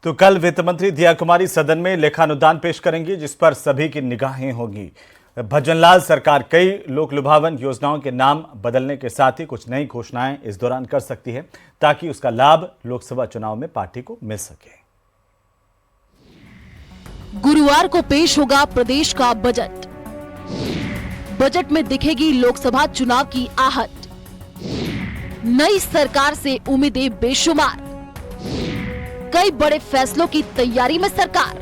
तो कल वित्त मंत्री दिया कुमारी सदन में लेखानुदान पेश करेंगी, जिस पर सभी की निगाहें होगी। भजनलाल सरकार कई लोक लुभावन योजनाओं के नाम बदलने के साथ ही कुछ नई घोषणाएं इस दौरान कर सकती है, ताकि उसका लाभ लोकसभा चुनाव में पार्टी को मिल सके। गुरुवार को पेश होगा प्रदेश का बजट। बजट में दिखेगी लोकसभा चुनाव की आहट। नई सरकार से उम्मीदें बेशुमार। कई बड़े फैसलों की तैयारी में सरकार।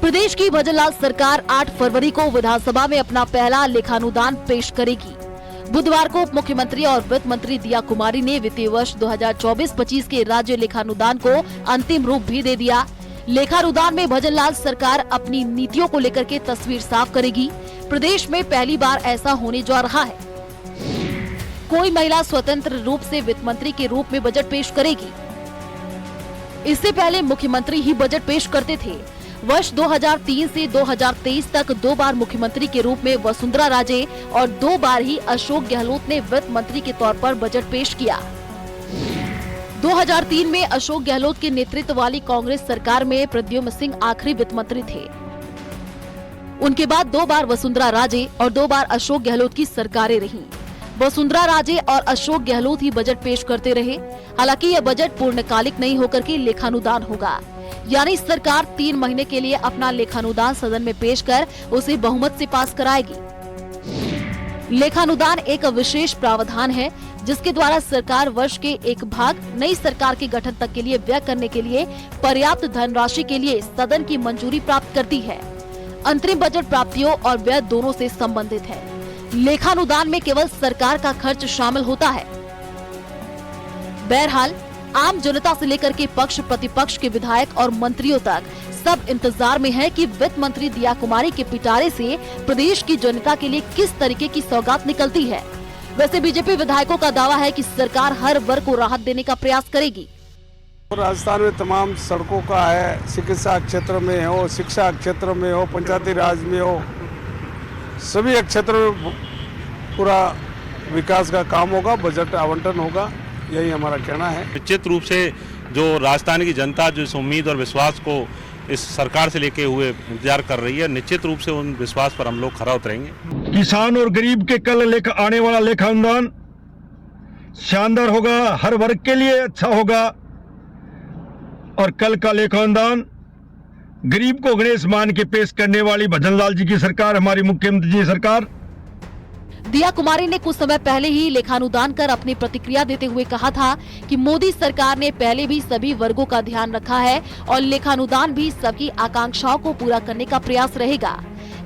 प्रदेश की भजनलाल सरकार 8 फरवरी को विधानसभा में अपना पहला लेखानुदान पेश करेगी। बुधवार को उप मुख्यमंत्री और वित्त मंत्री दिया कुमारी ने वित्तीय वर्ष 2024-25 के राज्य लेखानुदान को अंतिम रूप भी दे दिया। लेखानुदान में भजनलाल सरकार अपनी नीतियों को लेकर के तस्वीर साफ करेगी। प्रदेश में पहली बार ऐसा होने जा रहा है। कोई महिला स्वतंत्र रूप से वित्त मंत्री के रूप में बजट पेश करेगी। इससे पहले मुख्यमंत्री ही बजट पेश करते थे। वर्ष 2003 से 2023 तक 2 बार मुख्यमंत्री के रूप में वसुंधरा राजे और 2 बार ही अशोक गहलोत ने वित्त मंत्री के तौर पर बजट पेश किया। 2003 में अशोक गहलोत के नेतृत्व वाली कांग्रेस सरकार में प्रद्युम्न सिंह आखिरी वित्त मंत्री थे। उनके बाद 2 बार वसुंधरा राजे और 2 बार अशोक गहलोत की सरकारें रहीं। वसुंधरा राजे और अशोक गहलोत ही बजट पेश करते रहे। हालांकि यह बजट पूर्णकालिक नहीं होकर के लेखानुदान होगा, यानी सरकार 3 महीने के लिए अपना लेखानुदान सदन में पेश कर उसे बहुमत से पास कराएगी। लेखानुदान एक विशेष प्रावधान है, जिसके द्वारा सरकार वर्ष के एक भाग नई सरकार के गठन तक के लिए व्यय करने के लिए पर्याप्त धनराशि के लिए सदन की मंजूरी प्राप्त करती है। अंतरिम बजट प्राप्तियों और व्यय दोनों से संबंधित है। लेखानुदान में केवल सरकार का खर्च शामिल होता है। बहरहाल आम जनता से लेकर के पक्ष प्रतिपक्ष के विधायक और मंत्रियों तक सब इंतजार में है कि वित्त मंत्री दिया कुमारी के पिटारे से प्रदेश की जनता के लिए किस तरीके की सौगात निकलती है। वैसे बीजेपी विधायकों का दावा है कि सरकार हर वर्ग को राहत देने का प्रयास करेगी। राजस्थान में तमाम सड़कों का है, चिकित्सा क्षेत्र में हो, शिक्षा क्षेत्र में हो, पंचायती राज में हो, सभी क्षेत्रों में पूरा विकास का काम होगा, बजट आवंटन होगा, यही हमारा कहना है। निश्चित रूप से जो राजस्थान की जनता जो इस उम्मीद और विश्वास को इस सरकार से लेके हुए इंतजार कर रही है, निश्चित रूप से उन विश्वास पर हम लोग खरा उतरेंगे। किसान और गरीब के कल आने वाला लेखानुदान शानदार होगा, हर वर्ग के लिए अच्छा होगा। और कल का लेखानुदान गरीब को गणेश मान के पेश करने वाली भजनलाल जी की सरकार, हमारी मुख्यमंत्री जी सरकार। दिया कुमारी ने कुछ समय पहले ही लेखानुदान कर अपनी प्रतिक्रिया देते हुए कहा था कि मोदी सरकार ने पहले भी सभी वर्गों का ध्यान रखा है और लेखानुदान भी सबकी आकांक्षाओं को पूरा करने का प्रयास रहेगा।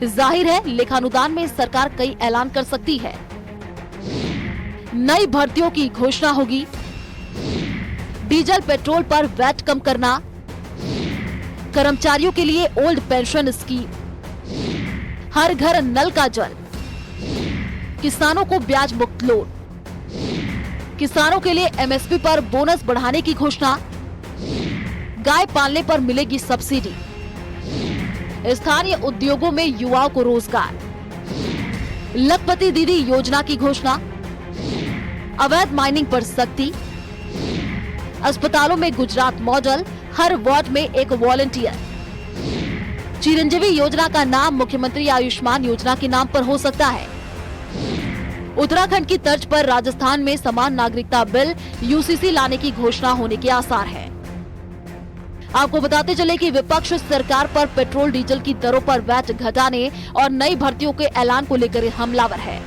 जाहिर है लेखानुदान में सरकार कई ऐलान कर सकती है। नई भर्तियों की घोषणा होगी। डीजल पेट्रोल पर वैट कम करना, कर्मचारियों के लिए ओल्ड पेंशन स्कीम, हर घर नल का जल, किसानों को ब्याज मुक्त लोन, किसानों के लिए एमएसपी पर बोनस बढ़ाने की घोषणा, गाय पालने पर मिलेगी सब्सिडी, स्थानीय उद्योगों में युवाओं को रोजगार, लखपति दीदी योजना की घोषणा, अवैध माइनिंग पर सख्ती, अस्पतालों में गुजरात मॉडल, हर वार्ड में एक वॉलंटियर, चिरंजीवी योजना का नाम मुख्यमंत्री आयुष्मान योजना के नाम पर हो सकता है। उत्तराखंड की तर्ज पर राजस्थान में समान नागरिकता बिल यूसीसी लाने की घोषणा होने के आसार है। आपको बताते चले कि विपक्ष सरकार पर पेट्रोल डीजल की दरों पर वैट घटाने और नई भर्तियों के ऐलान को लेकर हमलावर है।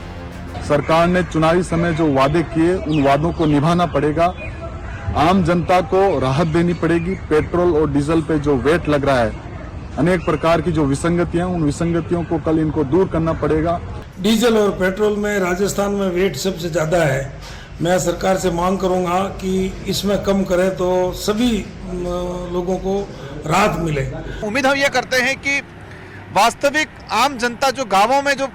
सरकार ने चुनावी समय जो वादे किए, उन वादों को निभाना पड़ेगा। आम जनता को राहत देनी पड़ेगी। पेट्रोल और डीजल पे जो वेट लग रहा है, अनेक प्रकार की जो विसंगतियां, उन विसंगतियों को कल इनको दूर करना पड़ेगा। डीजल और पेट्रोल में राजस्थान में वेट सबसे ज़्यादा है। मैं सरकार से मांग करूंगा कि इसमें कम करें तो सभी लोगों को राहत मिले। उम्मीद हम ये करते हैं कि वास्तविक आम जनता जो गांवों में जो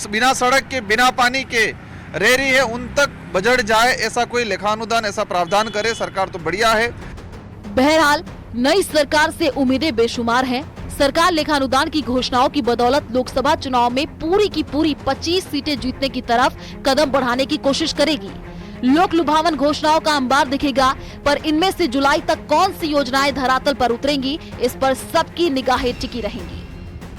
बिना सड़क के, बिना पानी के रह रही है, उन तक बजट जाए, ऐसा कोई लेखानुदान ऐसा प्रावधान करे सरकार तो बढ़िया है। बहरहाल नई सरकार से उम्मीदें बेशुमार हैं। सरकार लेखानुदान की घोषणाओं की बदौलत लोकसभा चुनाव में पूरी की पूरी 25 सीटें जीतने की तरफ कदम बढ़ाने की कोशिश करेगी। लोक लुभावन घोषणाओं का अंबार दिखेगा, पर इनमें से जुलाई तक कौन सी योजनाएं धरातल पर उतरेंगी, इस पर सबकी निगाहें टिकी रहेंगी।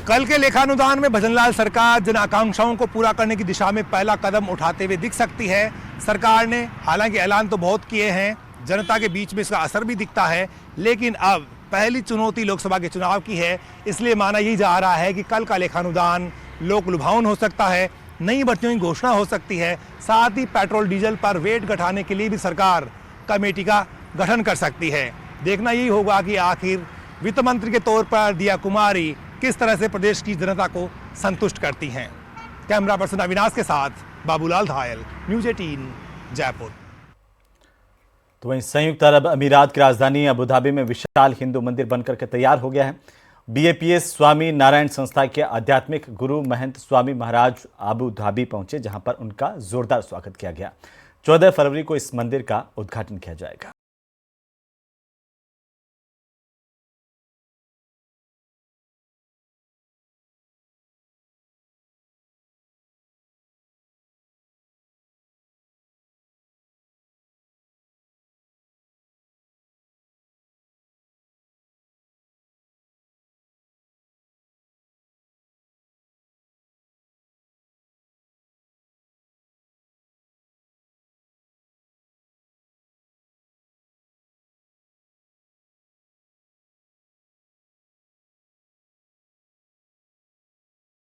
कल के लेखानुदान में भजनलाल सरकार जन आकांक्षाओं को पूरा करने की दिशा में पहला कदम उठाते हुए दिख सकती है। सरकार ने हालांकि ऐलान तो बहुत किए हैं, जनता के बीच में इसका असर भी दिखता है, लेकिन अब पहली चुनौती लोकसभा के चुनाव की है। इसलिए माना यही जा रहा है कि कल का लेखानुदान लोक लुभावन हो सकता है, नई भर्तियों की घोषणा हो सकती है, साथ ही पेट्रोल डीजल पर वेट घटाने के लिए भी सरकार कमेटी का गठन कर सकती है। देखना यही होगा कि आखिर वित्त मंत्री के तौर पर दिया कुमारी किस तरह से प्रदेश की जनता को संतुष्ट करती हैं। कैमरा पर्सन अविनाश के साथ बाबूलाल धायल, न्यूज़ 18 जयपुर। तो वहीं संयुक्त अरब अमीरात की राजधानी अबू धाबी में विशाल हिंदू मंदिर बनकर के तैयार हो गया है। बीएपीएस स्वामी नारायण संस्था के आध्यात्मिक गुरु महंत स्वामी महाराज अबू धाबी पहुंचे, जहां पर उनका जोरदार स्वागत किया गया। 14 फरवरी को इस मंदिर का उद्घाटन किया जाएगा।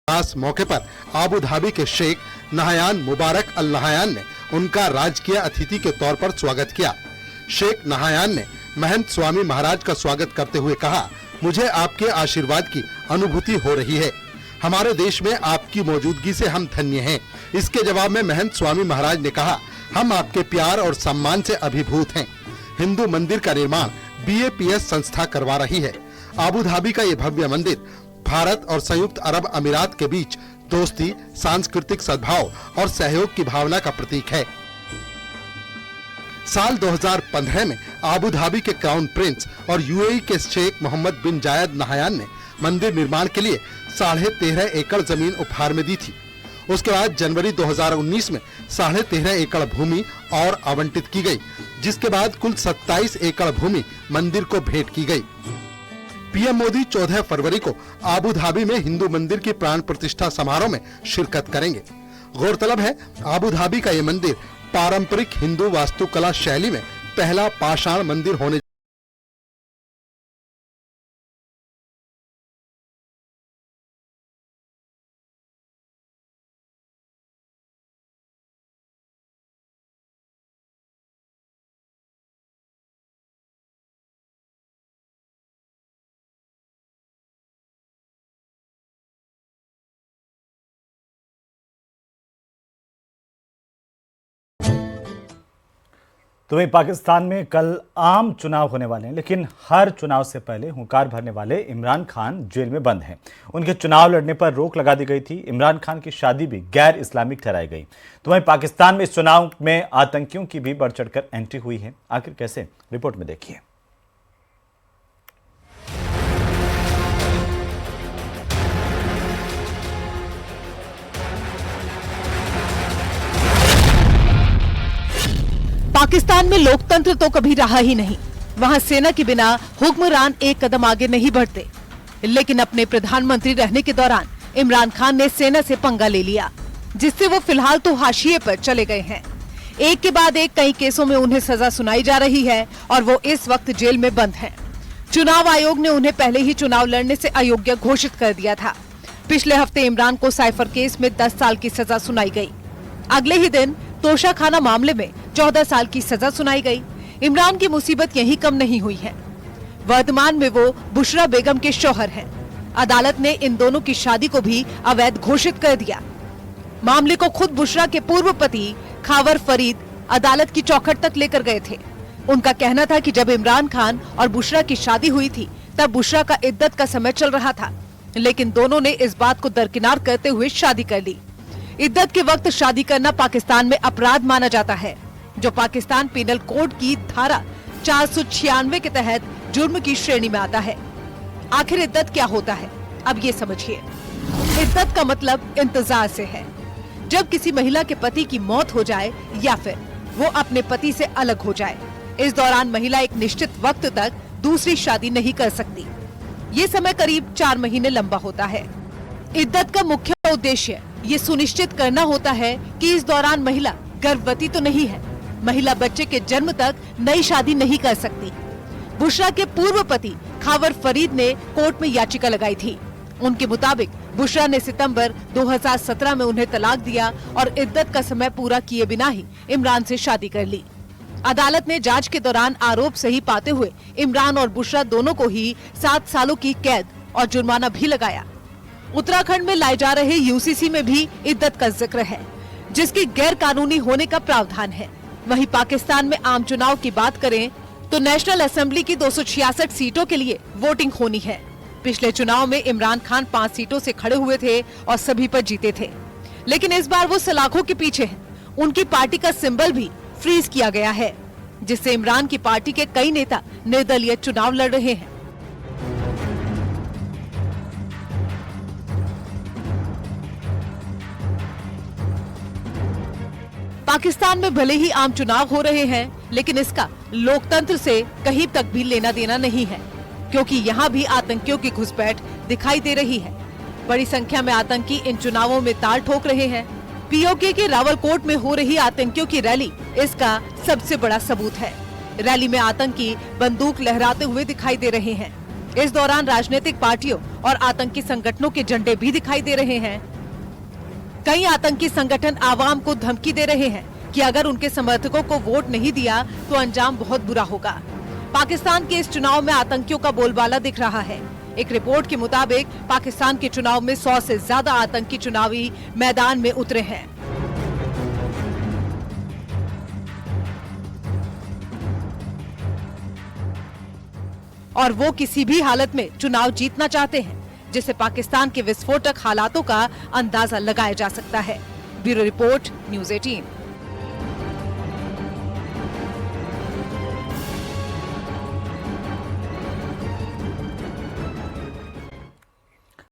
इस मौके पर अबू धाबी के शेख नहयान मुबारक अल नहयान ने उनका राजकीय अतिथि के तौर पर स्वागत किया। शेख नहयान ने महंत स्वामी महाराज का स्वागत करते हुए कहा, मुझे आपके आशीर्वाद की अनुभूति हो रही है। हमारे देश में आपकी मौजूदगी से हम धन्य हैं। इसके जवाब में महंत स्वामी महाराज ने कहा, हम आपके प्यार और सम्मान से अभिभूत हैं। हिंदू मंदिर का निर्माण बीएपीएस संस्था करवा रही है। अबू धाबी का ये भव्य मंदिर भारत और संयुक्त अरब अमीरात के बीच दोस्ती, सांस्कृतिक सद्भाव और सहयोग की भावना का प्रतीक है। साल 2015 में अबू धाबी के क्राउन प्रिंस और यूएई के शेख मोहम्मद बिन जायद नहयान ने मंदिर निर्माण के लिए 13.5 एकड़ जमीन उपहार में दी थी। उसके बाद जनवरी 2019 में 13.5 एकड़ भूमि और आवंटित की गई, जिसके बाद कुल 27 एकड़ भूमि मंदिर को भेंट की गई। पीएम मोदी 14 फरवरी को अबू धाबी में हिंदू मंदिर की प्राण प्रतिष्ठा समारोह में शिरकत करेंगे। गौरतलब है, अबू धाबी का ये मंदिर पारंपरिक हिंदू वास्तुकला शैली में पहला पाषाण मंदिर होने तो वहीं पाकिस्तान में कल आम चुनाव होने वाले हैं, लेकिन हर चुनाव से पहले हुंकार भरने वाले इमरान खान जेल में बंद हैं। उनके चुनाव लड़ने पर रोक लगा दी गई थी। इमरान खान की शादी भी गैर इस्लामिक ठहराई गई। तो वहीं पाकिस्तान में इस चुनाव में आतंकियों की भी बढ़ चढ़कर एंट्री हुई है। आखिर कैसे, रिपोर्ट में देखिए। पाकिस्तान में लोकतंत्र तो कभी रहा ही नहीं। वहां सेना के बिना हुक्मरान एक कदम आगे नहीं बढ़ते। लेकिन अपने प्रधानमंत्री रहने के दौरान इमरान खान ने सेना से पंगा ले लिया, जिससे वो फिलहाल तो हाशिए पर चले गए हैं। एक के बाद एक कई केसों में उन्हें सजा सुनाई जा रही है और वो इस वक्त जेल में बंद हैं। चुनाव आयोग ने उन्हें पहले ही चुनाव लड़ने से अयोग्य घोषित कर दिया था। पिछले हफ्ते इमरान को साइफर केस में 10 साल की सजा सुनाई गई। अगले ही दिन तोशाखाना मामले में 14 साल की सजा सुनाई गई। इमरान की मुसीबत यही कम नहीं हुई है। वर्तमान में वो बुशरा बेगम के शौहर हैं। अदालत ने इन दोनों की शादी को भी अवैध घोषित कर दिया। मामले को खुद बुशरा के पूर्व पति खावर फरीद अदालत की चौखट तक लेकर गए थे। उनका कहना था कि जब इमरान खान और बुशरा की शादी हुई थी, तब बुशरा का इद्दत का समय चल रहा था, लेकिन दोनों ने इस बात को दरकिनार करते हुए शादी कर ली। इद्दत के वक्त शादी करना पाकिस्तान में अपराध माना जाता है, जो पाकिस्तान पीनल कोड की धारा 496 के तहत जुर्म की श्रेणी में आता है। आखिर इद्दत क्या होता है, अब ये समझिए। इद्दत का मतलब इंतजार से है। जब किसी महिला के पति की मौत हो जाए या फिर वो अपने पति से अलग हो जाए। इस दौरान महिला एक निश्चित वक्त तक दूसरी शादी नहीं कर सकती। ये समय करीब 4 महीने लंबा होता है। इद्दत का मुख्य उद्देश्य ये सुनिश्चित करना होता है कि इस दौरान महिला गर्भवती तो नहीं है। महिला बच्चे के जन्म तक नई शादी नहीं कर सकती। बुशरा के पूर्व पति खावर फरीद ने कोर्ट में याचिका लगाई थी। उनके मुताबिक बुशरा ने सितंबर 2017 में उन्हें तलाक दिया और इद्दत का समय पूरा किए बिना ही इमरान से शादी कर ली। अदालत ने जांच के दौरान आरोप सही पाते हुए इमरान और बुशरा दोनों को ही 7 सालों की कैद और जुर्माना भी लगाया। उत्तराखंड में लाए जा रहे यूसीसी में भी इद्दत का जिक्र है, जिसकी गैर कानूनी होने का प्रावधान है। वहीं पाकिस्तान में आम चुनाव की बात करें तो नेशनल असेंबली की 266 सीटों के लिए वोटिंग होनी है। पिछले चुनाव में इमरान खान 5 सीटों से खड़े हुए थे और सभी पर जीते थे, लेकिन इस बार वो सलाखों के पीछे हैं। उनकी पार्टी का सिंबल भी फ्रीज किया गया है, जिससे इमरान की पार्टी के कई नेता निर्दलीय चुनाव लड़ रहे हैं। पाकिस्तान में भले ही आम चुनाव हो रहे हैं, लेकिन इसका लोकतंत्र से कहीं तक भी लेना देना नहीं है, क्योंकि यहाँ भी आतंकियों की घुसपैठ दिखाई दे रही है। बड़ी संख्या में आतंकी इन चुनावों में ताल ठोक रहे हैं। पीओके के रावलकोट में हो रही आतंकियों की रैली इसका सबसे बड़ा सबूत है। रैली में आतंकी बंदूक लहराते हुए दिखाई दे रहे हैं। इस दौरान राजनीतिक पार्टियों और आतंकी संगठनों के झंडे भी दिखाई दे रहे हैं। कई आतंकी संगठन आवाम को धमकी दे रहे हैं कि अगर उनके समर्थकों को वोट नहीं दिया तो अंजाम बहुत बुरा होगा। पाकिस्तान के इस चुनाव में आतंकियों का बोलबाला दिख रहा है। एक रिपोर्ट के मुताबिक पाकिस्तान के चुनाव में 100 से ज्यादा आतंकी चुनावी मैदान में उतरे हैं। और वो किसी भी हालत में चुनाव जीतना चाहते हैं, जिससे पाकिस्तान के विस्फोटक हालातों का अंदाजा लगाया जा सकता है। Bureau report, news 18।